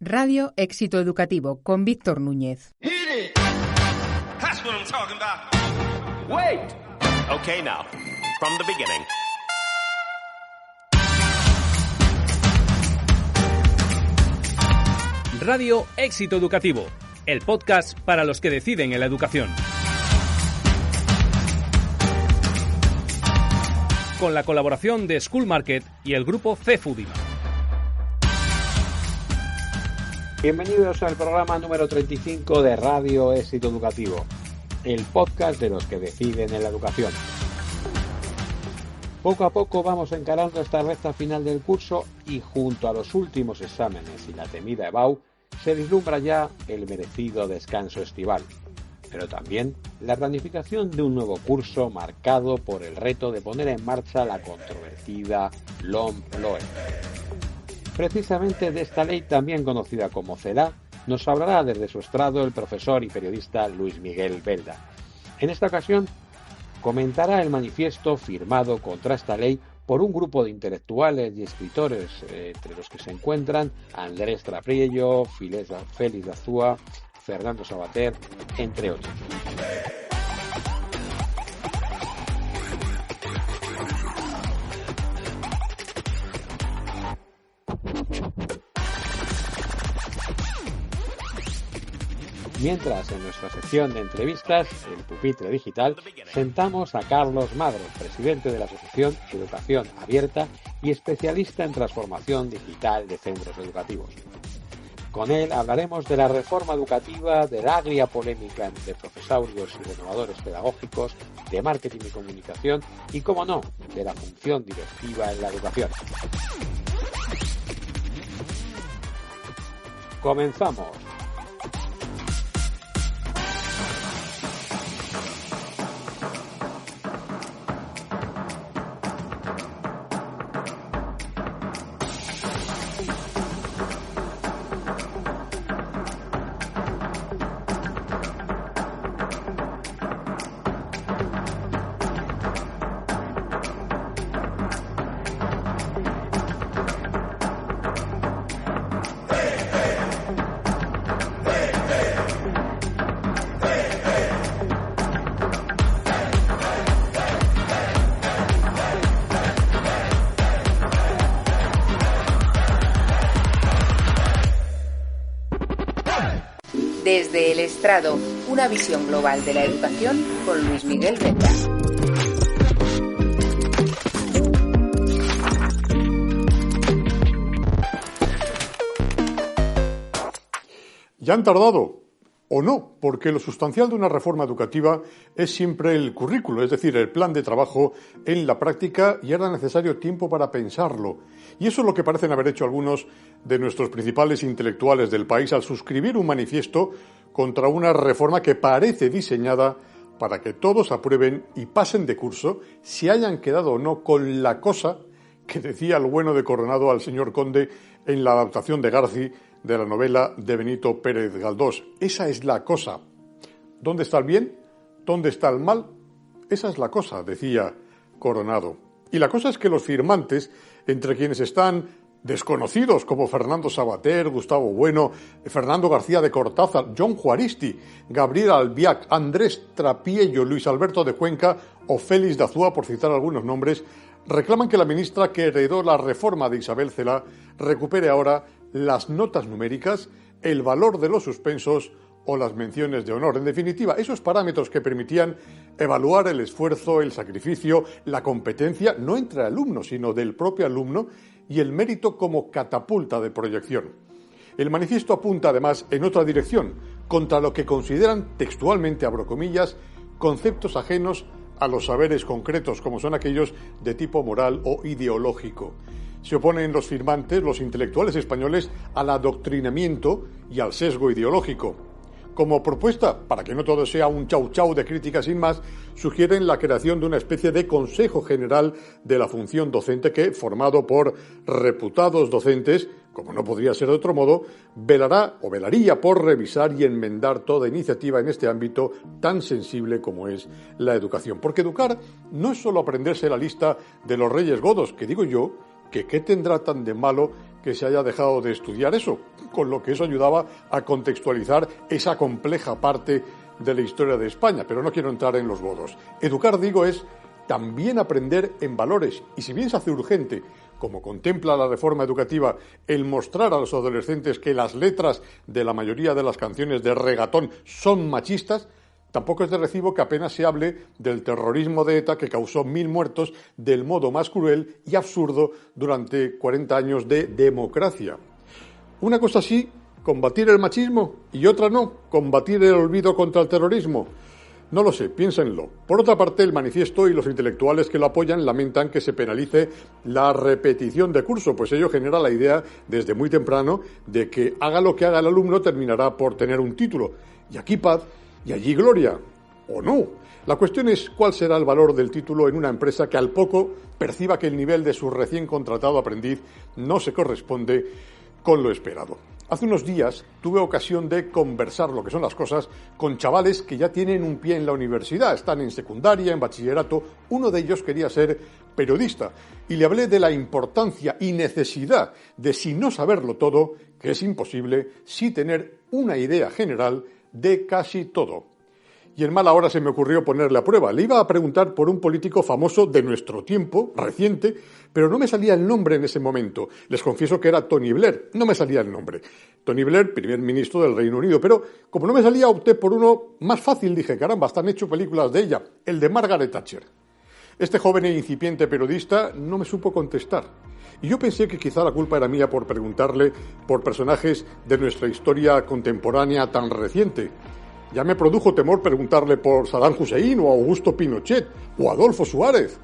Radio Éxito Educativo con Víctor Núñez. That's what I'm talking about. Wait. Okay, now, from the beginning. Radio Éxito Educativo, el podcast para los que deciden en la educación. Con la colaboración de School Market y el grupo CEFUDIMA. Bienvenidos al programa número 35 de Radio Éxito Educativo, el podcast de los que deciden en la educación. Poco a poco vamos encarando esta recta final del curso y junto a los últimos exámenes y la temida EBAU se vislumbra ya el merecido descanso estival, pero también la planificación de un nuevo curso marcado por el reto de poner en marcha la controvertida LOMLOE. Precisamente de esta ley, también conocida como CELA, nos hablará desde su estrado el profesor y periodista Luis Miguel Belda. En esta ocasión comentará el manifiesto firmado contra esta ley por un grupo de intelectuales y escritores, entre los que se encuentran Andrés Trapiello, Félix Dazúa, Fernando Savater, entre otros. Mientras, en nuestra sección de entrevistas, el Pupitre Digital, sentamos a Carlos Madre, presidente de la Asociación Educación Abierta y especialista en transformación digital de centros educativos. Con él hablaremos de la reforma educativa, de la agria polémica entre profesorios y renovadores pedagógicos, de marketing y comunicación y, cómo no, de la función directiva en la educación. Comenzamos. Desde el estrado, una visión global de la educación con Luis Miguel Belda. ¿Ya han tardado? ¿O no? Porque lo sustancial de una reforma educativa es siempre el currículo, es decir, el plan de trabajo en la práctica, y era necesario tiempo para pensarlo. Y eso es lo que parecen haber hecho algunos de nuestros principales intelectuales del país al suscribir un manifiesto contra una reforma que parece diseñada para que todos aprueben y pasen de curso, si hayan quedado o no con la cosa que decía el bueno de Coronado al señor Conde en la adaptación de Garci de la novela de Benito Pérez Galdós. Esa es la cosa. ¿Dónde está el bien? ¿Dónde está el mal? Esa es la cosa, decía Coronado. Y la cosa es que los firmantes, entre quienes están desconocidos como Fernando Savater, Gustavo Bueno, Fernando García de Cortázar, John Juaristi, Gabriel Albiac, Andrés Trapiello, Luis Alberto de Cuenca o Félix Dazúa, por citar algunos nombres, reclaman que la ministra que heredó la reforma de Isabel Celaá recupere ahora las notas numéricas, el valor de los suspensos o las menciones de honor. En definitiva, esos parámetros que permitían evaluar el esfuerzo, el sacrificio, la competencia, no entre alumnos, sino del propio alumno, y el mérito como catapulta de proyección. El manifiesto apunta además en otra dirección, contra lo que consideran textualmente, abro comillas, conceptos ajenos a los saberes concretos, como son aquellos de tipo moral o ideológico. Se oponen los firmantes, los intelectuales españoles, al adoctrinamiento y al sesgo ideológico. Como propuesta, para que no todo sea un chau-chau de críticas sin más, sugieren la creación de una especie de Consejo General de la Función Docente que, formado por reputados docentes, como no podría ser de otro modo, velaría por revisar y enmendar toda iniciativa en este ámbito tan sensible como es la educación. Porque educar no es solo aprenderse la lista de los Reyes Godos, que digo yo, que qué tendrá tan de malo que se haya dejado de estudiar eso, con lo que eso ayudaba a contextualizar esa compleja parte de la historia de España, pero no quiero entrar en los bodos. Educar, digo, es también aprender en valores, y si bien se hace urgente, como contempla la reforma educativa, el mostrar a los adolescentes que las letras de la mayoría de las canciones de regatón son machistas, tampoco es de recibo que apenas se hable del terrorismo de ETA que causó 1000 muertos del modo más cruel y absurdo durante 40 años de democracia. Una cosa sí, combatir el machismo, y otra no, combatir el olvido contra el terrorismo. No lo sé, piénsenlo. Por otra parte, el manifiesto y los intelectuales que lo apoyan lamentan que se penalice la repetición de curso, pues ello genera la idea desde muy temprano de que haga lo que haga el alumno terminará por tener un título. Y aquí paz y allí gloria. ¿O no? La cuestión es cuál será el valor del título en una empresa que al poco perciba que el nivel de su recién contratado aprendiz no se corresponde con lo esperado. Hace unos días tuve ocasión de conversar lo que son las cosas con chavales que ya tienen un pie en la universidad, están en secundaria, en bachillerato. Uno de ellos quería ser periodista y le hablé de la importancia y necesidad de, si no saberlo todo, que es imposible, sí tener una idea general de casi todo. Y en mala hora se me ocurrió ponerle a prueba. Le iba a preguntar por un político famoso de nuestro tiempo, reciente, pero no me salía el nombre en ese momento. Les confieso que era Tony Blair, no me salía el nombre. Tony Blair, primer ministro del Reino Unido, pero como no me salía, opté por uno más fácil. Dije, caramba, están hecho películas de ella, el de Margaret Thatcher. Este joven e incipiente periodista no me supo contestar. Y yo pensé que quizá la culpa era mía por preguntarle por personajes de nuestra historia contemporánea tan reciente. Ya me produjo temor preguntarle por Saddam Hussein o Augusto Pinochet o Adolfo Suárez.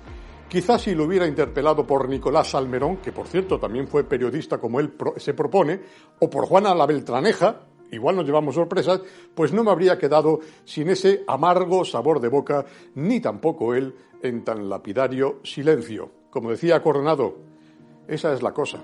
Quizás si lo hubiera interpelado por Nicolás Salmerón, que por cierto también fue periodista como él se propone, o por Juana la Beltraneja, igual nos llevamos sorpresas, pues no me habría quedado sin ese amargo sabor de boca, ni tampoco él en tan lapidario silencio. Como decía Coronado, esa es la cosa.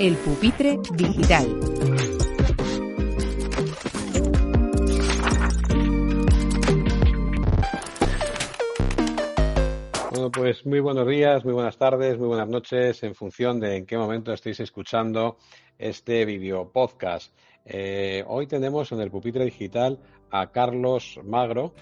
El pupitre digital. Bueno, pues muy buenos días, muy buenas tardes, muy buenas noches, en función de en qué momento estéis escuchando este video podcast. Hoy tenemos en el pupitre digital a Carlos Magro,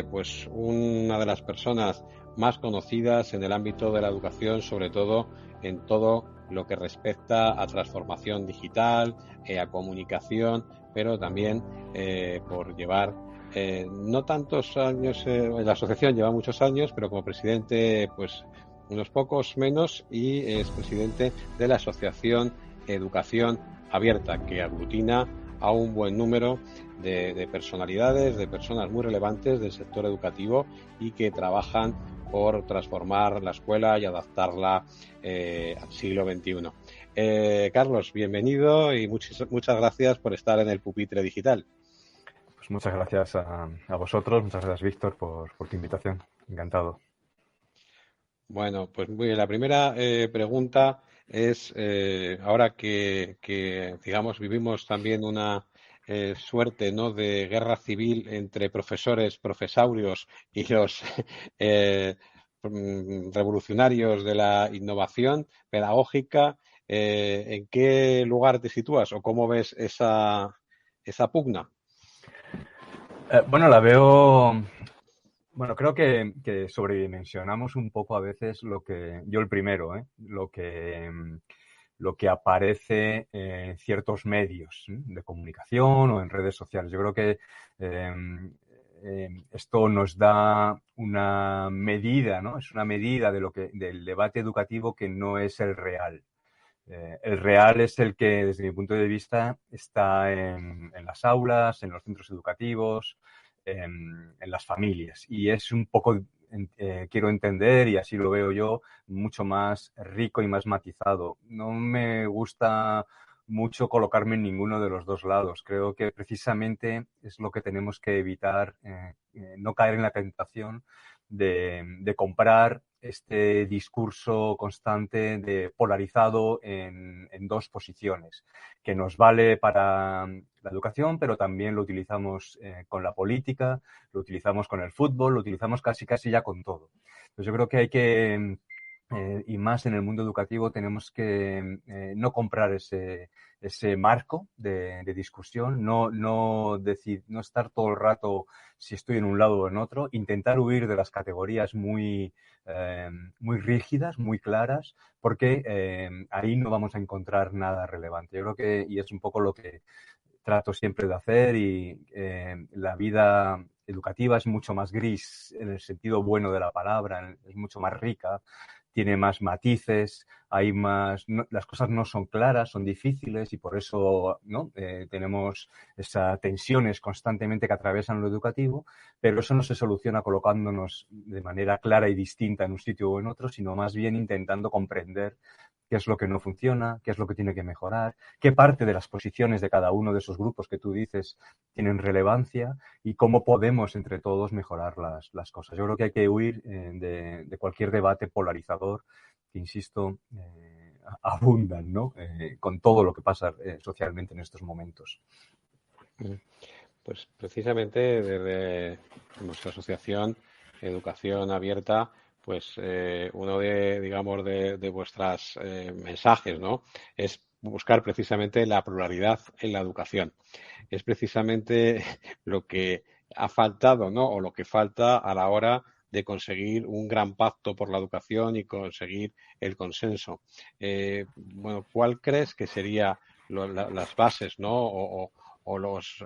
pues una de las personas más conocidas en el ámbito de la educación, sobre todo en todo lo que respecta a transformación digital, a comunicación, pero también por llevar no tantos años, la asociación lleva muchos años, pero como presidente pues unos pocos menos, y es presidente de la Asociación Educación Abierta, que aglutina a un buen número de personalidades, de personas muy relevantes del sector educativo y que trabajan por transformar la escuela y adaptarla al siglo XXI. Carlos, bienvenido y muchas gracias por estar en el pupitre digital. Pues muchas gracias a vosotros, muchas gracias Víctor por tu invitación, encantado. Bueno, pues muy bien, la primera pregunta es, ahora que digamos vivimos también una suerte, ¿no?, de guerra civil entre profesaurios y los revolucionarios de la innovación pedagógica, ¿en qué lugar te sitúas o cómo ves esa pugna? Bueno, la veo. Bueno, creo que sobredimensionamos un poco a veces yo el primero, lo que aparece en ciertos medios de comunicación o en redes sociales. Yo creo que esto nos da una medida, ¿no? Es una medida del debate educativo que no es el real. El real es el que, desde mi punto de vista, está en las aulas, en los centros educativos, en las familias. Y es un poco, quiero entender, y así lo veo yo, mucho más rico y más matizado. No me gusta mucho colocarme en ninguno de los dos lados. Creo que precisamente es lo que tenemos que evitar, no caer en la tentación de comprar este discurso constante de polarizado en dos posiciones, que nos vale para la educación, pero también lo utilizamos con la política, lo utilizamos con el fútbol, lo utilizamos casi ya con todo. Pues yo creo que hay que, y más en el mundo educativo, tenemos que no comprar ese marco de discusión, no estar todo el rato si estoy en un lado o en otro, intentar huir de las categorías muy rígidas, muy claras, porque ahí no vamos a encontrar nada relevante. Yo creo que, y es un poco lo que trato siempre de hacer, y la vida educativa es mucho más gris en el sentido bueno de la palabra, es mucho más rica, tiene más matices, hay más, las cosas no son claras, son difíciles, y por eso, ¿no? Tenemos esas tensiones constantemente que atraviesan lo educativo, pero eso no se soluciona colocándonos de manera clara y distinta en un sitio o en otro, sino más bien intentando comprender qué es lo que no funciona, qué es lo que tiene que mejorar, qué parte de las posiciones de cada uno de esos grupos que tú dices tienen relevancia, y cómo podemos entre todos mejorar las cosas. Yo creo que hay que huir de cualquier debate polarizador que, insisto, abundan, ¿no? Con todo lo que pasa socialmente en estos momentos. Pues precisamente desde nuestra asociación Educación Abierta, pues uno de vuestros mensajes, ¿no?, es buscar precisamente la pluralidad en la educación. Es precisamente lo que ha faltado, ¿no?, o lo que falta a la hora de conseguir un gran pacto por la educación y conseguir el consenso. Bueno, ¿cuál crees que serían las bases, ¿no?, o los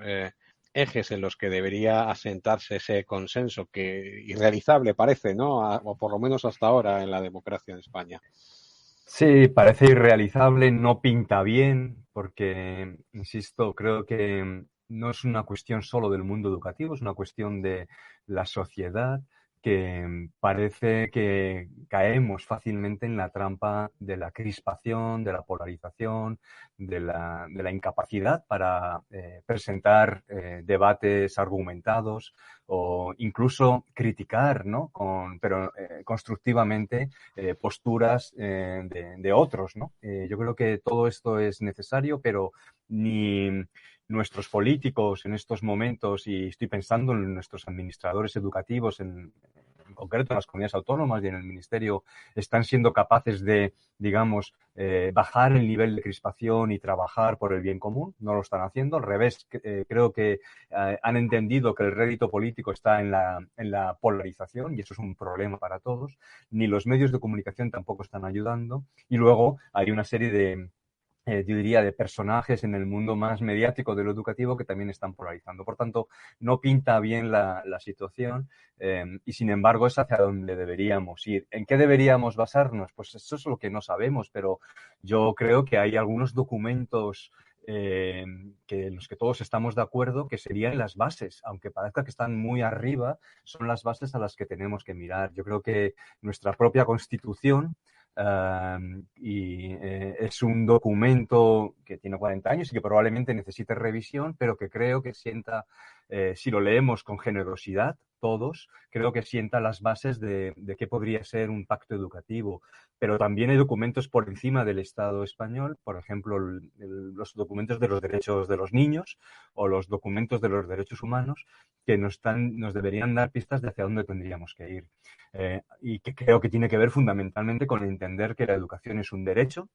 ejes en los que debería asentarse ese consenso, que irrealizable parece, ¿no?, o por lo menos hasta ahora en la democracia en España? Sí, parece irrealizable, no pinta bien, porque, insisto, creo que no es una cuestión solo del mundo educativo, es una cuestión de la sociedad, que parece que caemos fácilmente en la trampa de la crispación, de la polarización, de la incapacidad para presentar debates argumentados, o incluso criticar, ¿no?, pero constructivamente, posturas de otros, ¿no? Yo creo que todo esto es necesario, pero ni nuestros políticos en estos momentos, y estoy pensando en nuestros administradores educativos en concreto en las comunidades autónomas y en el Ministerio, están siendo capaces de, digamos, bajar el nivel de crispación y trabajar por el bien común. No lo están haciendo. Al revés, creo que han entendido que el rédito político está en la polarización, y eso es un problema para todos. Ni los medios de comunicación tampoco están ayudando. Y luego hay una serie de yo diría, de personajes en el mundo más mediático de lo educativo que también están polarizando. Por tanto, no pinta bien la situación, y sin embargo es hacia donde deberíamos ir. ¿En qué deberíamos basarnos? Pues eso es lo que no sabemos, pero yo creo que hay algunos documentos en los que todos estamos de acuerdo, que serían las bases, aunque parezca que están muy arriba, son las bases a las que tenemos que mirar. Yo creo que nuestra propia Constitución, es un documento que tiene 40 años y que probablemente necesite revisión, pero que creo que sienta, si lo leemos con generosidad todos, creo que sienta las bases de qué podría ser un pacto educativo. Pero también hay documentos por encima del Estado español, por ejemplo, los documentos de los derechos de los niños o los documentos de los derechos humanos, que nos deberían dar pistas de hacia dónde tendríamos que ir. Y que creo que tiene que ver fundamentalmente con entender que la educación es un derecho,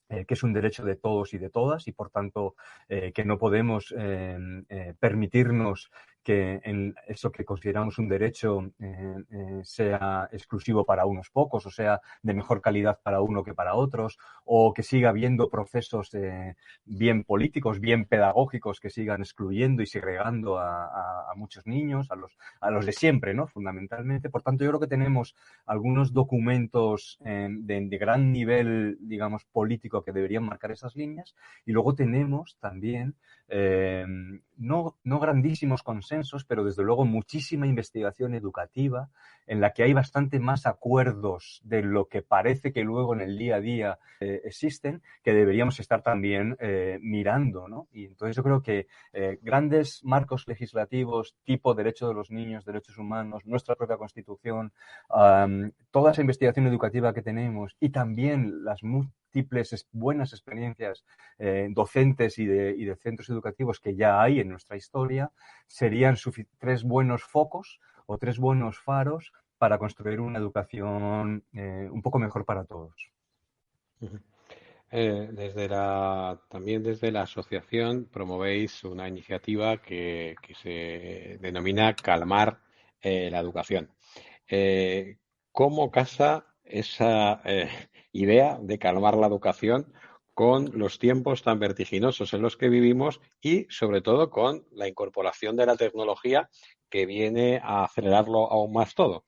que es un derecho de todos y de todas, y por tanto que no podemos permitirnos que en eso que consideramos un derecho sea exclusivo para unos pocos, o sea de mejor calidad para uno que para otros, o que siga habiendo procesos bien políticos, bien pedagógicos, que sigan excluyendo y segregando a muchos niños, a los de siempre, ¿no?, fundamentalmente. Por tanto, yo creo que tenemos algunos documentos de gran nivel, digamos, político, que deberían marcar esas líneas, y luego tenemos también no grandísimos consensos, consensos, pero desde luego muchísima investigación educativa en la que hay bastante más acuerdos de lo que parece que luego en el día a día existen, que deberíamos estar también mirando, ¿no? Y entonces yo creo que grandes marcos legislativos tipo derechos de los niños, derechos humanos, nuestra propia Constitución, toda esa investigación educativa que tenemos y también las múltiples buenas experiencias docentes y de centros educativos que ya hay en nuestra historia, serían 3 buenos focos o 3 buenos faros para construir una educación un poco mejor para todos. También desde la asociación promovéis una iniciativa que se denomina Calmar la Educación. ¿Cómo casa esa idea de calmar la educación con los tiempos tan vertiginosos en los que vivimos y, sobre todo, con la incorporación de la tecnología que viene a acelerarlo aún más todo?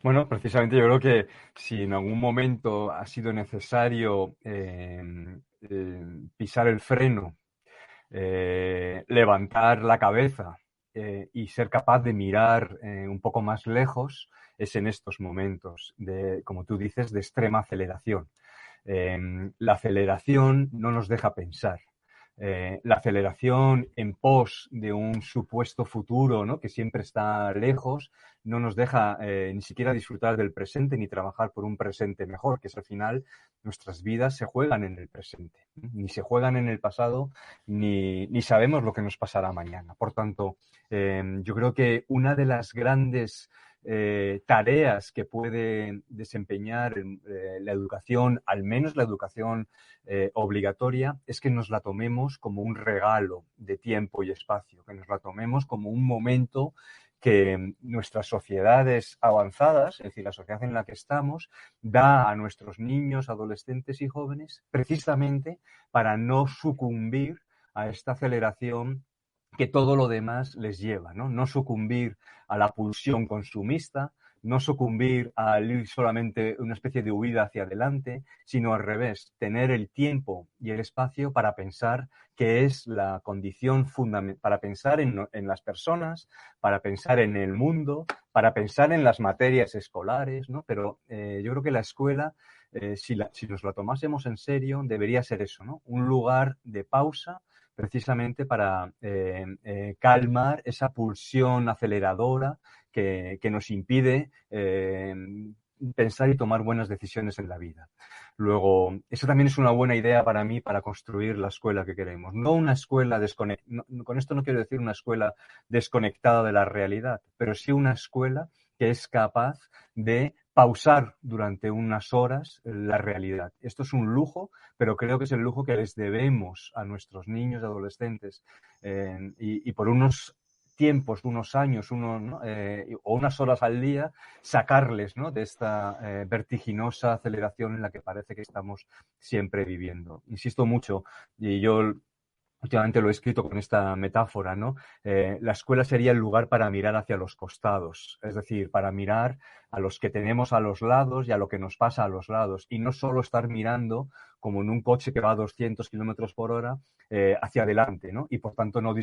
Bueno, precisamente yo creo que si en algún momento ha sido necesario pisar el freno, levantar la cabeza y ser capaz de mirar un poco más lejos, es en estos momentos de, como tú dices, de extrema aceleración. La aceleración no nos deja pensar. La aceleración en pos de un supuesto futuro, ¿no?, que siempre está lejos, no nos deja ni siquiera disfrutar del presente ni trabajar por un presente mejor, que es al final nuestras vidas se juegan en el presente, ni se juegan en el pasado, ni sabemos lo que nos pasará mañana. Por tanto, yo creo que una de las grandes tareas que puede desempeñar la educación, al menos la educación obligatoria, es que nos la tomemos como un regalo de tiempo y espacio, que nos la tomemos como un momento que nuestras sociedades avanzadas, es decir, la sociedad en la que estamos, da a nuestros niños, adolescentes y jóvenes precisamente para no sucumbir a esta aceleración que todo lo demás les lleva, ¿no? No sucumbir a la pulsión consumista, no sucumbir al ir solamente una especie de huida hacia adelante, sino al revés, tener el tiempo y el espacio para pensar que es la condición fundamental, para pensar en las personas, para pensar en el mundo, para pensar en las materias escolares, ¿no? Pero yo creo que la escuela, si nos la tomásemos en serio, debería ser eso, ¿no? Un lugar de pausa, precisamente para calmar esa pulsión aceleradora que nos impide pensar y tomar buenas decisiones en la vida. Luego, eso también es una buena idea para mí para construir la escuela que queremos. No una escuela desconectada, con esto no quiero decir una escuela desconectada de la realidad, pero sí una escuela que es capaz de pausar durante unas horas la realidad. Esto es un lujo, pero creo que es el lujo que les debemos a nuestros niños y adolescentes y por unos tiempos, unos años, ¿no? O unas horas al día, sacarles, ¿no?, de esta vertiginosa aceleración en la que parece que estamos siempre viviendo. Insisto mucho, y yo últimamente lo he escrito con esta metáfora, ¿no? La escuela sería el lugar para mirar hacia los costados, es decir, para mirar a los que tenemos a los lados y a lo que nos pasa a los lados, y no solo estar mirando como en un coche que va a 200 kilómetros por hora hacia adelante, ¿no? Y por tanto no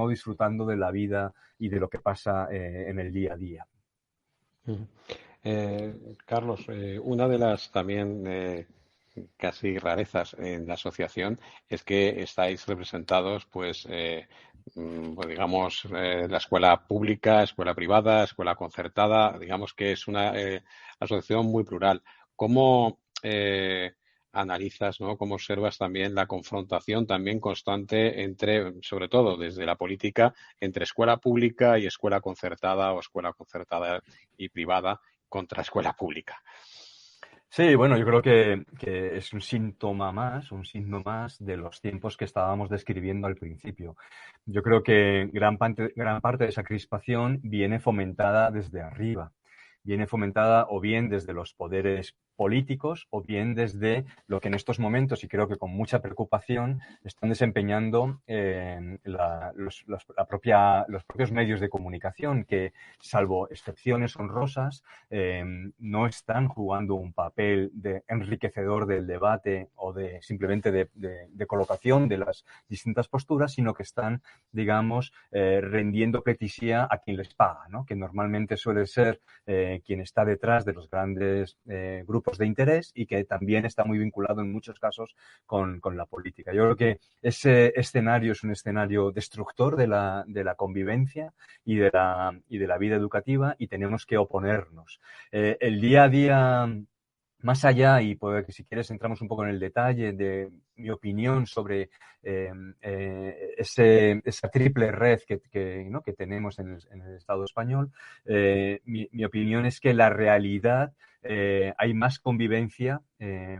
disfrutando de la vida y de lo que pasa en el día a día. Carlos, una de las también casi rarezas en la asociación es que estáis representados, pues digamos, la escuela pública, escuela privada, escuela concertada, digamos que es una asociación muy plural. ¿Cómo analizas, ¿no?, cómo observas también la confrontación también constante entre, sobre todo desde la política, entre escuela pública y escuela concertada o escuela concertada y privada contra escuela pública? Sí, bueno, yo creo que es un síntoma más, un signo más de los tiempos que estábamos describiendo al principio. Yo creo que gran parte de esa crispación viene fomentada desde arriba, viene fomentada o bien desde los poderes políticos o bien desde lo que en estos momentos, y creo que con mucha preocupación, están desempeñando los propios medios de comunicación que, salvo excepciones honrosas, no están jugando un papel de enriquecedor del debate o de simplemente de colocación de las distintas posturas, sino que están, digamos, rendiendo pleitesía a quien les paga, ¿no? Que normalmente suele ser quien está detrás de los grandes grupos de interés y que también está muy vinculado en muchos casos con la política. Yo creo que ese escenario es un escenario destructor de la convivencia y de la vida educativa, y tenemos que oponernos. El día a día, más allá, y puede que si quieres entramos un poco en el detalle de mi opinión sobre esa triple red que tenemos en el Estado español, mi opinión es que la realidad hay más convivencia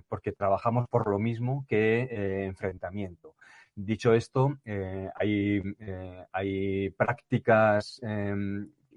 porque trabajamos por lo mismo que enfrentamiento. Dicho esto, hay prácticas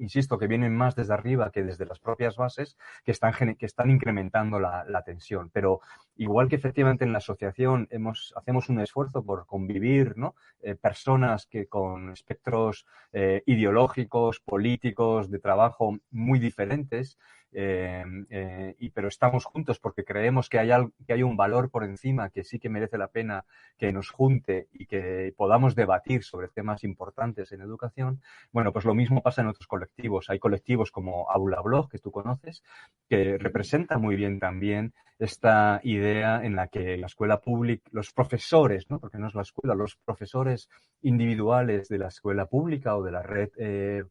insisto, que vienen más desde arriba que desde las propias bases, que están incrementando la tensión. Pero igual que efectivamente en la asociación hacemos un esfuerzo por convivir, ¿no? Personas que con espectros ideológicos, políticos, de trabajo muy diferentes, pero estamos juntos porque creemos que hay un valor por encima que sí que merece la pena que nos junte y que podamos debatir sobre temas importantes en educación. Bueno, pues lo mismo pasa en otros colectivos. Hay colectivos como Aula Blog, que tú conoces, que representa muy bien también esta idea en la que la escuela pública, los profesores, ¿no? Porque no es la escuela, los profesores individuales de la escuela pública o de la red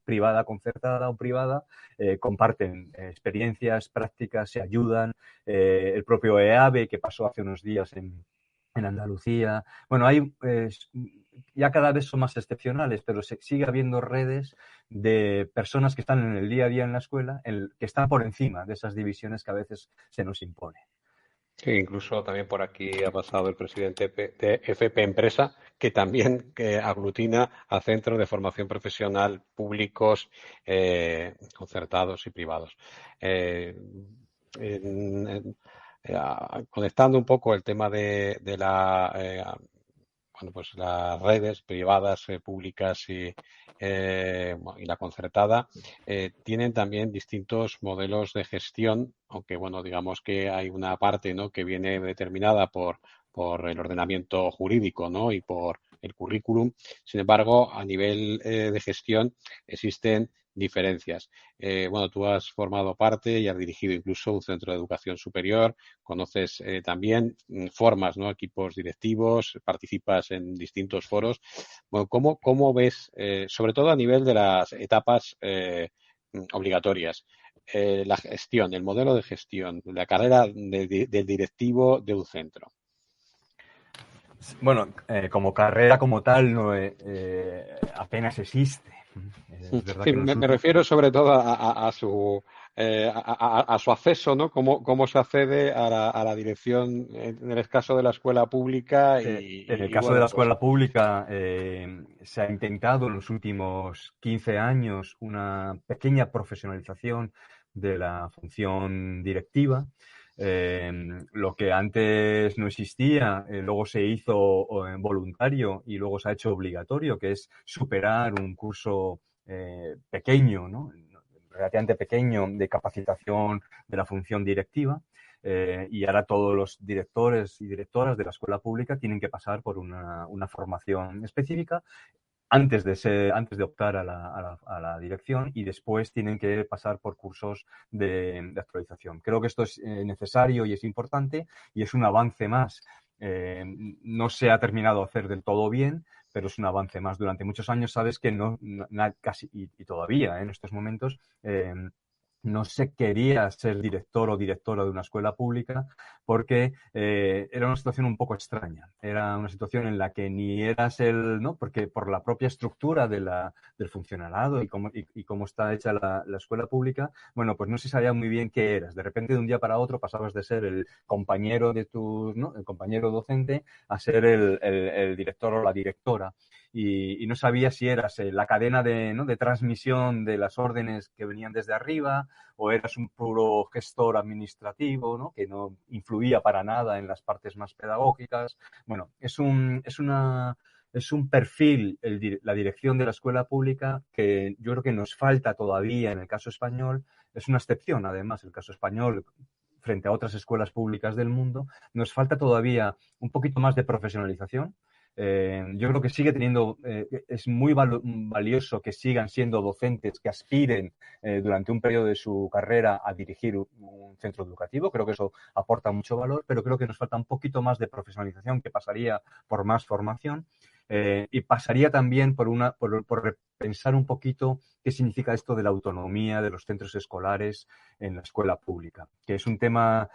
privada, concertada o privada, comparten experiencias, prácticas, se ayudan. El propio EABE, que pasó hace unos días en Andalucía. Bueno, ya cada vez son más excepcionales, pero sigue habiendo redes de personas que están en el día a día en la escuela, que están por encima de esas divisiones que a veces se nos impone. Sí, incluso también por aquí ha pasado el presidente de FP Empresa, que también aglutina a centros de formación profesional públicos, concertados y privados. Conectando un poco el tema de pues las redes privadas, públicas y la concertada tienen también distintos modelos de gestión, aunque bueno, digamos que hay una parte, ¿no?, que viene determinada por el ordenamiento jurídico, ¿no?, y por el currículum. Sin embargo, a nivel de gestión existen diferencias. Bueno, tú has formado parte y has dirigido incluso un centro de educación superior, conoces también, formas, ¿no?, equipos directivos, participas en distintos foros. Bueno, ¿cómo ves, sobre todo a nivel de las etapas obligatorias, la gestión, el modelo de gestión, la carrera del directivo de un centro? Bueno, como carrera como tal no apenas existe. Sí, me refiero sobre todo a su acceso, ¿no? Cómo se accede a la dirección en el caso de la escuela pública. En el caso de la escuela pública se ha intentado en los últimos 15 años una pequeña profesionalización de la función directiva. Lo que antes no existía, luego se hizo voluntario y luego se ha hecho obligatorio, que es superar un curso pequeño, ¿no?, relativamente pequeño, de capacitación de la función directiva. Y ahora todos los directores y directoras de la escuela pública tienen que pasar por una formación específica antes de optar a la dirección, y después tienen que pasar por cursos de actualización. Creo que esto es necesario y es importante y es un avance más. No se ha terminado de hacer del todo bien, pero es un avance más. Durante muchos años sabes que casi y todavía en estos momentos no se quería ser director o directora de una escuela pública porque era una situación un poco extraña. Era una situación en la que ni eras ¿no? Porque por la propia estructura del funcionariado y cómo está hecha la escuela pública, bueno, pues no se sabía muy bien qué eras. De repente, de un día para otro, pasabas de ser el compañero ¿no?, el compañero docente a ser el director o la directora. y no sabías si eras la cadena de transmisión de las órdenes que venían desde arriba o eras un puro gestor administrativo, ¿no? Que no influía para nada en las partes más pedagógicas. Bueno, es un perfil, la dirección de la escuela pública, que yo creo que nos falta todavía en el caso español. Es una excepción, además, el caso español frente a otras escuelas públicas del mundo. Nos falta todavía un poquito más de profesionalización. Yo creo que sigue teniendo, es muy valioso que sigan siendo docentes que aspiren durante un periodo de su carrera a dirigir un centro educativo. Creo que eso aporta mucho valor, pero creo que nos falta un poquito más de profesionalización, que pasaría por más formación. Y pasaría también por repensar un poquito qué significa esto de la autonomía de los centros escolares en la escuela pública, que es un tema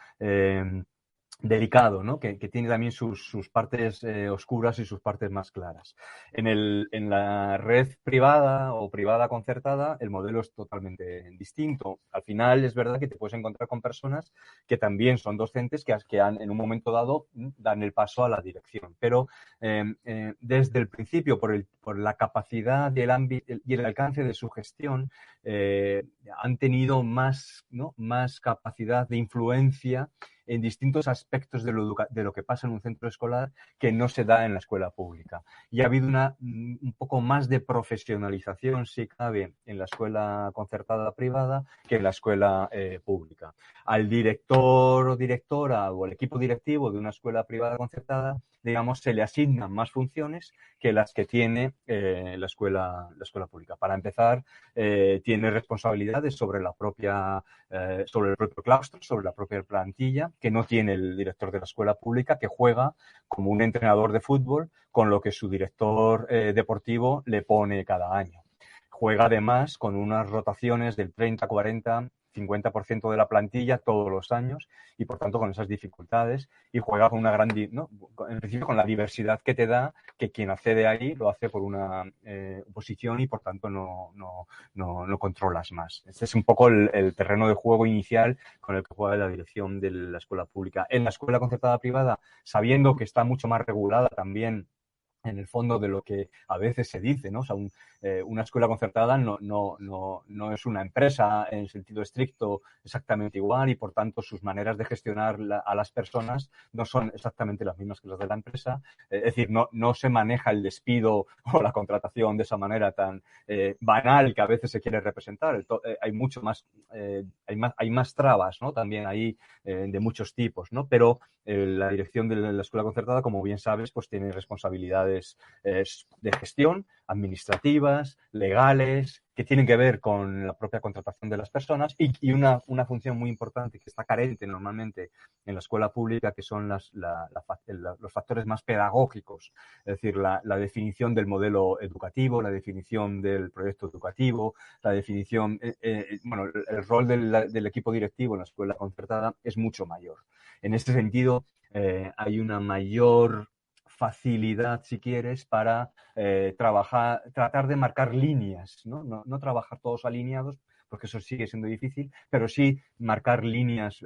delicado, ¿no? Que tiene también sus partes oscuras y sus partes más claras. En la red privada o privada concertada, el modelo es totalmente distinto. Al final es verdad que te puedes encontrar con personas que también son docentes que han, en un momento dado, dan el paso a la dirección. Pero desde el principio, por la capacidad y el alcance de su gestión, han tenido más capacidad de influencia en distintos aspectos de lo que pasa en un centro escolar que no se da en la escuela pública. Y ha habido un poco más de profesionalización, si cabe, en la escuela concertada privada que en la escuela pública. Al director o directora o al equipo directivo de una escuela privada concertada, digamos, se le asignan más funciones que las que tiene la escuela pública. Para empezar, tiene responsabilidades sobre el propio claustro, sobre la propia plantilla, que no tiene el director de la escuela pública, que juega como un entrenador de fútbol con lo que su director deportivo le pone cada año. Juega además con unas rotaciones del 30, 40, 50% de la plantilla todos los años y, por tanto, con esas dificultades, y juega con en principio con la diversidad que te da, que quien accede ahí lo hace por una posición y, por tanto, no controlas más. Este es un poco el terreno de juego inicial con el que juega la dirección de la escuela pública. En la escuela concertada privada, sabiendo que está mucho más regulada también en el fondo de lo que a veces se dice, ¿no? O sea, una escuela concertada no es una empresa en sentido estricto exactamente igual, y por tanto sus maneras de gestionar a las personas no son exactamente las mismas que las de la empresa. Es decir, no se maneja el despido o la contratación de esa manera tan banal que a veces se quiere representar. Hay mucho más, hay más trabas, ¿no? También ahí de muchos tipos, ¿no? Pero la dirección de la escuela concertada, como bien sabes, pues tiene responsabilidades de gestión, administrativas, legales, que tienen que ver con la propia contratación de las personas, y una función muy importante que está carente normalmente en la escuela pública, que son los factores más pedagógicos, es decir, la definición del modelo educativo, la definición del proyecto educativo, la definición, el rol del equipo directivo en la escuela concertada es mucho mayor. En este sentido, hay una mayor facilidad, si quieres, para tratar de marcar líneas, no trabajar todos alineados, porque eso sigue siendo difícil, pero sí marcar líneas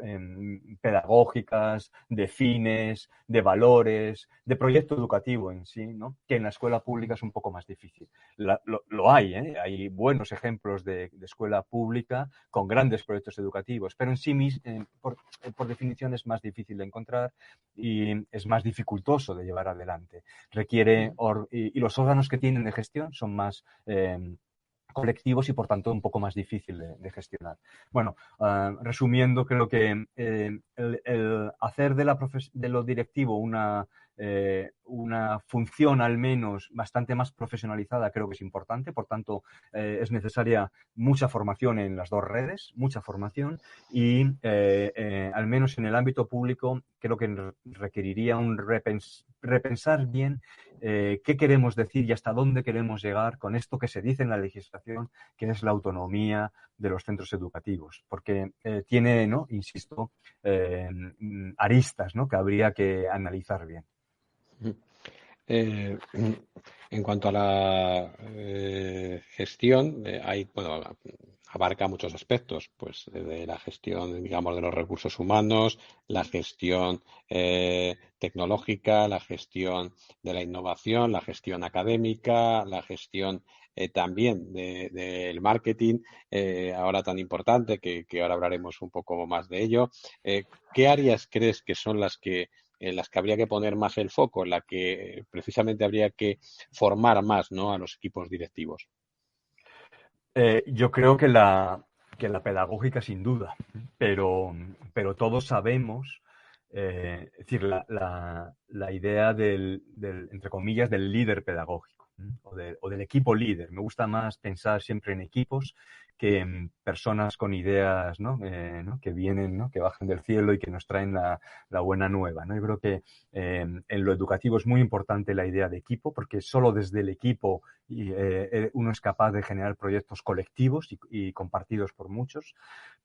pedagógicas, de fines, de valores, de proyecto educativo en sí, ¿no? Que en la escuela pública es un poco más difícil. Lo hay, hay buenos ejemplos de escuela pública con grandes proyectos educativos, pero en sí mismo, por definición, es más difícil de encontrar y es más dificultoso de llevar adelante. Requiere, y los órganos que tienen de gestión son más colectivos y, por tanto, un poco más difícil de gestionar. Resumiendo, creo que el hacer de lo directivo una función al menos bastante más profesionalizada creo que es importante. Por tanto, es necesaria mucha formación en las dos redes, mucha formación, y al menos en el ámbito público creo que requeriría un repensar bien qué queremos decir y hasta dónde queremos llegar con esto que se dice en la legislación, que es la autonomía de los centros educativos, porque tiene, insisto, aristas, que habría que analizar bien. En cuanto a la gestión, abarca muchos aspectos, pues desde la gestión, digamos, de los recursos humanos, la gestión tecnológica, la gestión de la innovación, la gestión académica, la gestión también del marketing, ahora tan importante, que ahora hablaremos un poco más de ello. ¿Qué áreas crees que son en las que habría que poner más el foco, en la que precisamente habría que formar más, ¿no?, a los equipos directivos? Yo creo que la pedagógica sin duda, pero todos sabemos, es decir, la idea entre comillas, del líder pedagógico, o del equipo líder. Me gusta más pensar siempre en equipos que en personas con ideas, ¿no? Que vienen, ¿no?, que bajan del cielo y que nos traen la buena nueva, ¿no? Yo creo que en lo educativo es muy importante la idea de equipo, porque solo desde el equipo uno es capaz de generar proyectos colectivos y compartidos por muchos.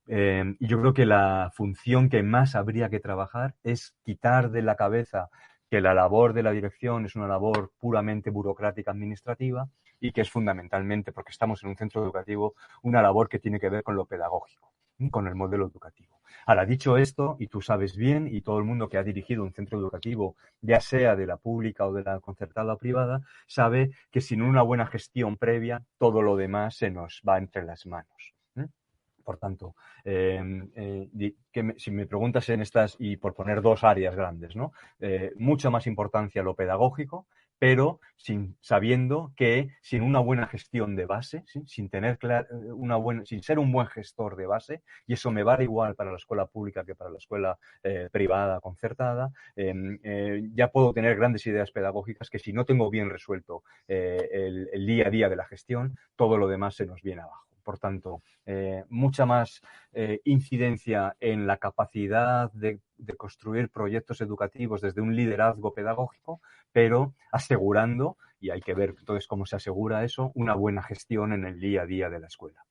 Y yo creo que la función que más habría que trabajar es quitar de la cabeza que la labor de la dirección es una labor puramente burocrática administrativa y que es fundamentalmente, porque estamos en un centro educativo, una labor que tiene que ver con lo pedagógico, con el modelo educativo. Ahora, dicho esto, y tú sabes bien, y todo el mundo que ha dirigido un centro educativo, ya sea de la pública o de la concertada o privada, sabe que sin una buena gestión previa, todo lo demás se nos va entre las manos. Por tanto, si me preguntas en estas, y por poner dos áreas grandes, ¿no? Mucha más importancia a lo pedagógico, pero sabiendo que sin una buena gestión de base, ¿sí?, sin ser un buen gestor de base, y eso me vale igual para la escuela pública que para la escuela privada concertada, ya puedo tener grandes ideas pedagógicas que si no tengo bien resuelto el día a día de la gestión, todo lo demás se nos viene abajo. Por tanto, mucha más incidencia en la capacidad de construir proyectos educativos desde un liderazgo pedagógico, pero asegurando, y hay que ver entonces cómo se asegura eso, una buena gestión en el día a día de la escuela.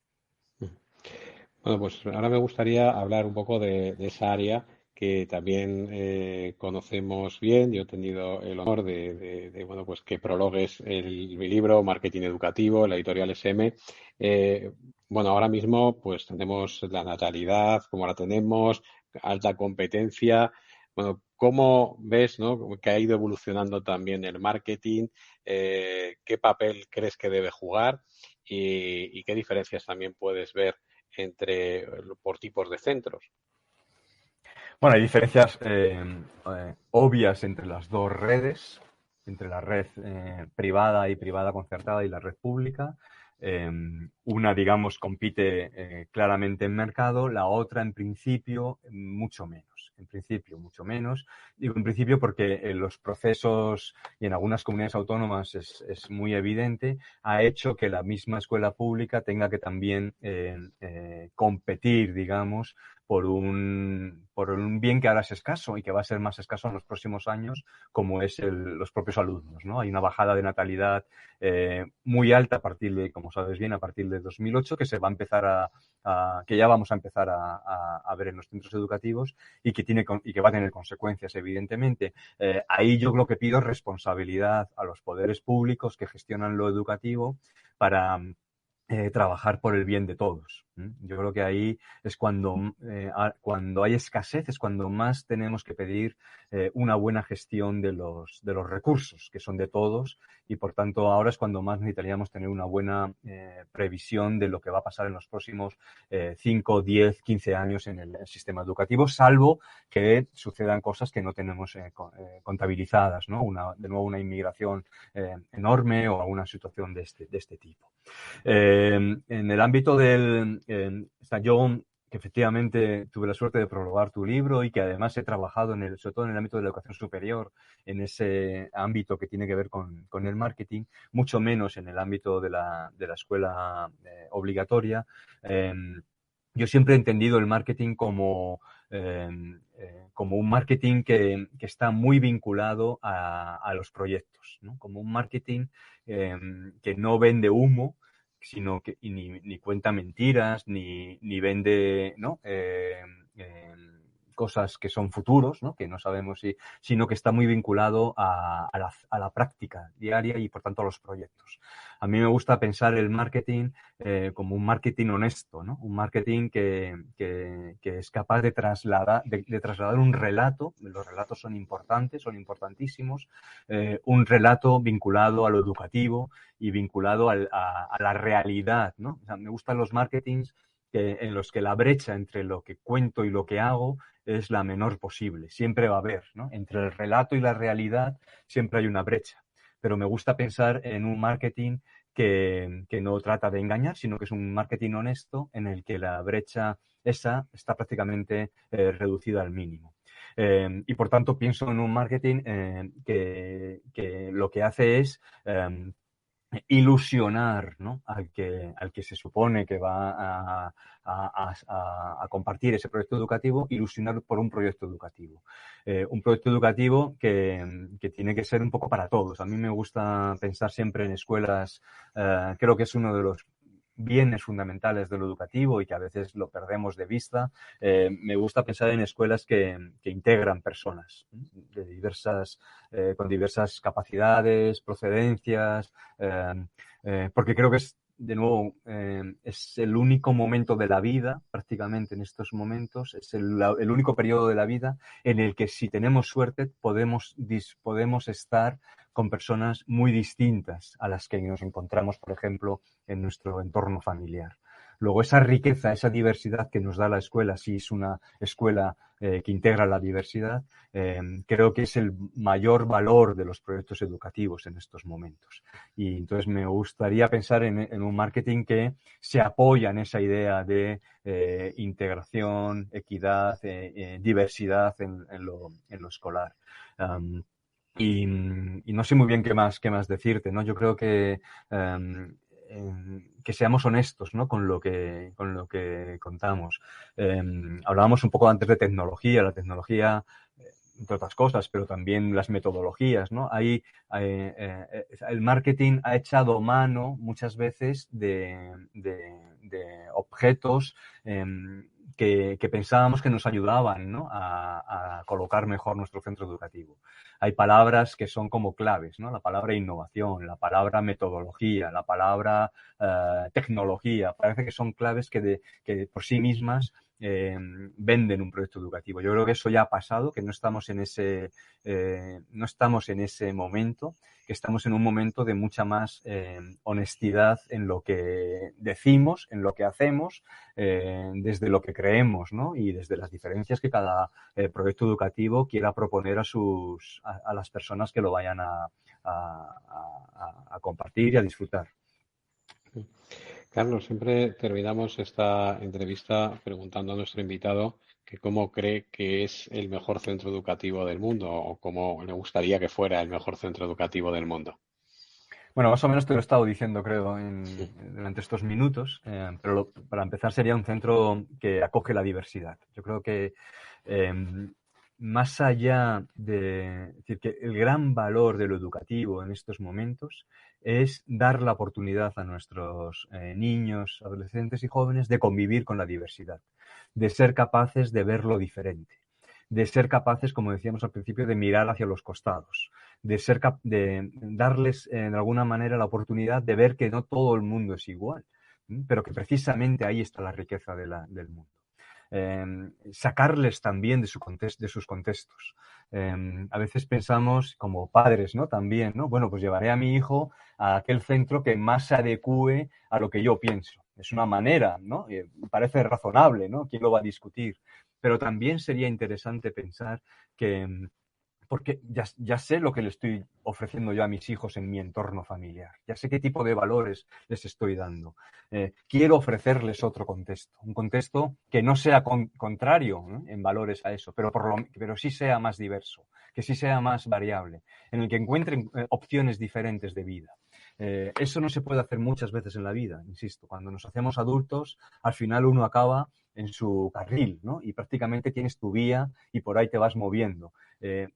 Bueno, pues ahora me gustaría hablar un poco de esa área que también conocemos bien. Yo he tenido el honor bueno, pues que prologues mi libro Marketing Educativo, la editorial SM. Bueno, ahora mismo pues tenemos la natalidad, como la tenemos, alta competencia. Bueno, ¿cómo ves, ¿no?, que ha ido evolucionando también el marketing? ¿Qué papel crees que debe jugar? Y qué diferencias también puedes ver por tipos de centros? Bueno, hay diferencias obvias entre las dos redes, entre la red privada y privada concertada y la red pública. Una, digamos, compite claramente en mercado, la otra, en principio, mucho menos. En principio, mucho menos. Digo en principio porque en los procesos, y en algunas comunidades autónomas es muy evidente, ha hecho que la misma escuela pública tenga que también competir, digamos, por un bien que ahora es escaso y que va a ser más escaso en los próximos años, como es los propios alumnos, ¿no? Hay una bajada de natalidad muy alta a partir de, como sabes bien, a partir de 2008, que se va a empezar que ya vamos a empezar a ver en los centros educativos y que va a tener consecuencias, evidentemente. Ahí yo lo que pido es responsabilidad a los poderes públicos que gestionan lo educativo para trabajar por el bien de todos. Yo creo que ahí es cuando hay escasez, es cuando más tenemos que pedir una buena gestión de los recursos, que son de todos, y por tanto ahora es cuando más necesitaríamos tener una buena previsión de lo que va a pasar en los próximos 5, 10, 15 años en el sistema educativo, salvo que sucedan cosas que no tenemos contabilizadas, ¿no? De nuevo una inmigración enorme o alguna situación de este tipo. En el ámbito yo, que efectivamente tuve la suerte de prologar tu libro y que además he trabajado sobre todo en el ámbito de la educación superior, en ese ámbito que tiene que ver con el marketing, mucho menos en el ámbito de la escuela obligatoria. Yo siempre he entendido el marketing como un marketing que está muy vinculado a los proyectos, ¿no? Como un marketing que no vende humo, sino que ni cuenta mentiras, ni vende, ¿no? cosas que son futuros, ¿no? Que no sabemos sino que está muy vinculado a la práctica diaria y, por tanto, a los proyectos. A mí me gusta pensar el marketing como un marketing honesto, ¿no? Un marketing que es capaz de trasladar un relato. Los relatos son importantes, son importantísimos. Un relato vinculado a lo educativo y vinculado a la realidad, ¿no? O sea, me gustan los marketings en los que la brecha entre lo que cuento y lo que hago es la menor posible. Siempre va a haber, ¿no? Entre el relato y la realidad siempre hay una brecha. Pero me gusta pensar en un marketing que no trata de engañar, sino que es un marketing honesto en el que la brecha esa está prácticamente reducida al mínimo. Y por tanto pienso en un marketing que lo que hace es ilusionar, ¿no? al que se supone que va a compartir ese proyecto educativo, ilusionar por un proyecto educativo. Un proyecto educativo que tiene que ser un poco para todos. A mí me gusta pensar siempre en escuelas, creo que es uno de los bienes fundamentales de lo educativo y que a veces lo perdemos de vista. Me gusta pensar en escuelas que integran personas de con diversas capacidades, procedencias, porque creo que es, de nuevo, es el único momento de la vida, prácticamente en estos momentos, es el único periodo de la vida en el que, si tenemos suerte, podemos estar con personas muy distintas a las que nos encontramos, por ejemplo, en nuestro entorno familiar. Luego, esa riqueza, esa diversidad que nos da la escuela, si es una escuela que integra la diversidad, creo que es el mayor valor de los proyectos educativos en estos momentos. Y entonces me gustaría pensar en un marketing que se apoya en esa idea de integración, equidad, diversidad en lo escolar. Y no sé muy bien qué más decirte, ¿no? Yo creo que seamos honestos, ¿no? con lo que contamos. Hablábamos un poco antes de tecnología, la tecnología, entre otras cosas, pero también las metodologías, ¿no? El marketing ha echado mano muchas veces de objetos que pensábamos que nos ayudaban, ¿no? a colocar mejor nuestro centro educativo. Hay palabras que son como claves, ¿no? La palabra innovación, la palabra metodología, la palabra tecnología. Parece que son claves que por sí mismas venden un proyecto educativo. Yo creo que eso ya ha pasado, que no estamos en ese momento, que estamos en un momento de mucha más honestidad en lo que decimos, en lo que hacemos, desde lo que creemos, ¿no? Y desde las diferencias que cada proyecto educativo quiera proponer a las personas que lo vayan a compartir y a disfrutar. Carlos, siempre terminamos esta entrevista preguntando a nuestro invitado que cómo cree que es el mejor centro educativo del mundo o cómo le gustaría que fuera el mejor centro educativo del mundo. Bueno, más o menos te lo he estado diciendo, creo, durante estos minutos, pero para empezar sería un centro que acoge la diversidad. Yo creo que más allá de decir que el gran valor de lo educativo en estos momentos es dar la oportunidad a nuestros niños, adolescentes y jóvenes de convivir con la diversidad, de ser capaces de ver lo diferente, de ser capaces, como decíamos al principio, de mirar hacia los costados, de darles de alguna manera la oportunidad de ver que no todo el mundo es igual, pero que precisamente ahí está la riqueza del mundo. Sacarles también de sus contextos. A veces pensamos como padres, ¿no? También, ¿no? Bueno, pues llevaré a mi hijo a aquel centro que más se adecúe a lo que yo pienso. Es una manera, ¿no? Parece razonable, ¿no? ¿Quién lo va a discutir? Pero también sería interesante pensar que porque ya sé lo que le estoy ofreciendo yo a mis hijos en mi entorno familiar. Ya sé qué tipo de valores les estoy dando. Quiero ofrecerles otro contexto, un contexto que no sea contrario, ¿no? En valores a eso, pero sí sea más diverso, que sí sea más variable, en el que encuentren opciones diferentes de vida. Eso no se puede hacer muchas veces en la vida, insisto. Cuando nos hacemos adultos, al final uno acaba en su carril, ¿no? Y prácticamente tienes tu vía y por ahí te vas moviendo.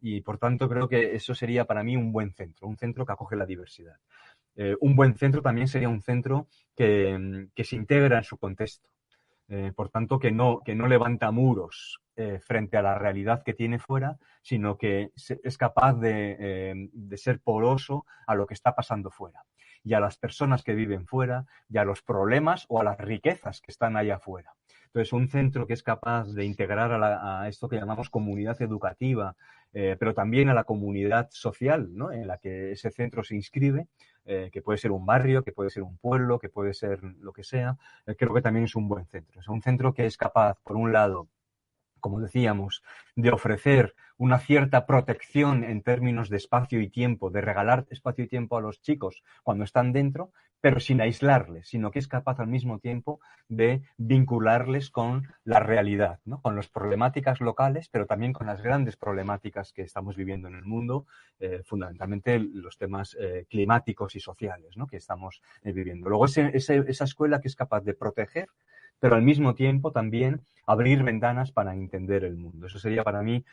Y por tanto creo que eso sería para mí un buen centro, un centro que acoge la diversidad. Un buen centro también sería un centro que se integra en su contexto. Por tanto, que no levanta muros frente a la realidad que tiene fuera, sino que es capaz de ser poroso a lo que está pasando fuera, y a las personas que viven fuera, y a los problemas o a las riquezas que están allá afuera. Entonces, un centro que es capaz de integrar a esto que llamamos comunidad educativa, pero también a la comunidad social, ¿no?, en la que ese centro se inscribe, que puede ser un barrio, que puede ser un pueblo, que puede ser lo que sea, creo que también es un buen centro. Es un centro que es capaz, por un lado, como decíamos, de ofrecer una cierta protección en términos de espacio y tiempo, de regalar espacio y tiempo a los chicos cuando están dentro, pero sin aislarles, sino que es capaz al mismo tiempo de vincularles con la realidad, ¿no?, con las problemáticas locales, pero también con las grandes problemáticas que estamos viviendo en el mundo, fundamentalmente los temas climáticos y sociales, ¿no?, que estamos viviendo. Luego, esa escuela que es capaz de proteger, pero al mismo tiempo también abrir ventanas para entender el mundo. Eso sería para mí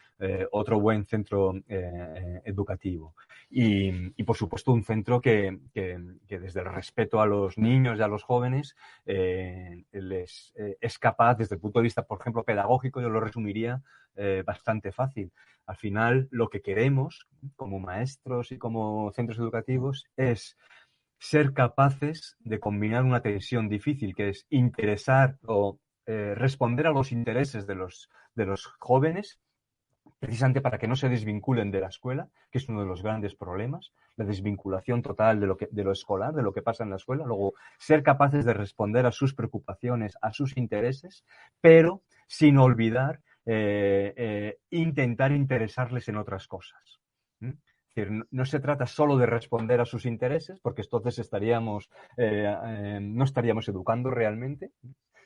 otro buen centro educativo. Y por supuesto, un centro que desde el respeto a los niños y a los jóvenes es capaz, desde el punto de vista, por ejemplo, pedagógico, yo lo resumiría bastante fácil. Al final, lo que queremos como maestros y como centros educativos es ser capaces de combinar una tensión difícil, que es interesar o responder a los intereses de los jóvenes, precisamente para que no se desvinculen de la escuela, que es uno de los grandes problemas, la desvinculación total de lo escolar, de lo que pasa en la escuela. Luego, ser capaces de responder a sus preocupaciones, a sus intereses, pero sin olvidar intentar interesarles en otras cosas. Es decir, no se trata solo de responder a sus intereses, porque entonces no estaríamos educando realmente,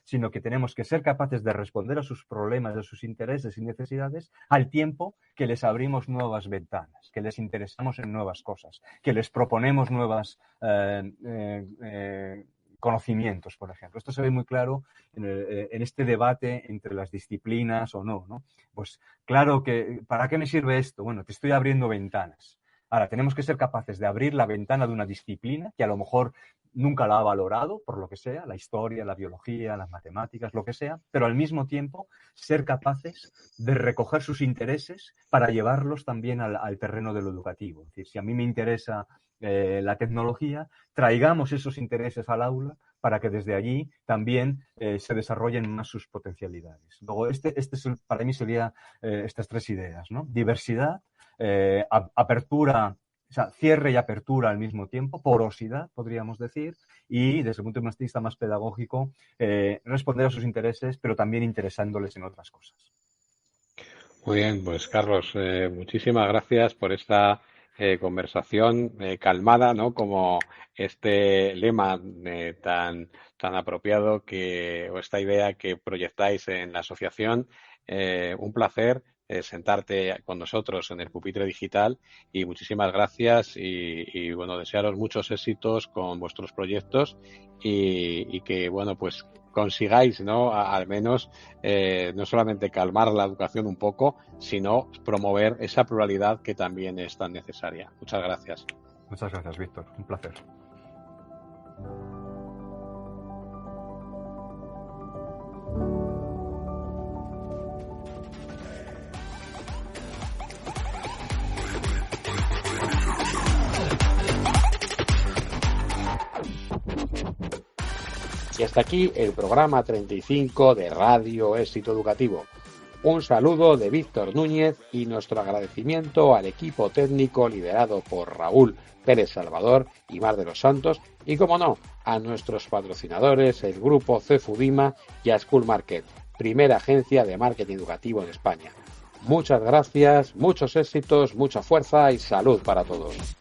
sino que tenemos que ser capaces de responder a sus problemas, a sus intereses y necesidades, al tiempo que les abrimos nuevas ventanas, que les interesamos en nuevas cosas, que les proponemos nuevas conocimientos, por ejemplo. Esto se ve muy claro en este debate entre las disciplinas o no, ¿no? Pues claro que, ¿para qué me sirve esto? Bueno, te estoy abriendo ventanas. Ahora, tenemos que ser capaces de abrir la ventana de una disciplina que a lo mejor nunca la ha valorado, por lo que sea, la historia, la biología, las matemáticas, lo que sea, pero al mismo tiempo ser capaces de recoger sus intereses para llevarlos también al terreno de lo educativo. Es decir, si a mí me interesa la tecnología, traigamos esos intereses al aula para que desde allí también se desarrollen más sus potencialidades. Luego, para mí sería estas tres ideas, ¿no? Diversidad, apertura, o sea, cierre y apertura al mismo tiempo, porosidad, podríamos decir, y desde el punto de vista más pedagógico, responder a sus intereses, pero también interesándoles en otras cosas. Muy bien, pues Carlos, muchísimas gracias por esta conversación calmada, ¿no? Como este lema tan apropiado o esta idea que proyectáis en la asociación. Un placer sentarte con nosotros en el Pupitre Digital, y muchísimas gracias y bueno, desearos muchos éxitos con vuestros proyectos y que, bueno, pues consigáis, ¿no?, al menos no solamente calmar la educación un poco, sino promover esa pluralidad que también es tan necesaria. Muchas gracias. Muchas gracias, Víctor. Un placer. Y hasta aquí el programa 35 de Radio Éxito Educativo. Un saludo de Víctor Núñez y nuestro agradecimiento al equipo técnico liderado por Raúl Pérez Salvador y Mar de los Santos, y, como no, a nuestros patrocinadores, el grupo Cefudima y a School Market, primera agencia de marketing educativo en España. Muchas gracias, muchos éxitos, mucha fuerza y salud para todos.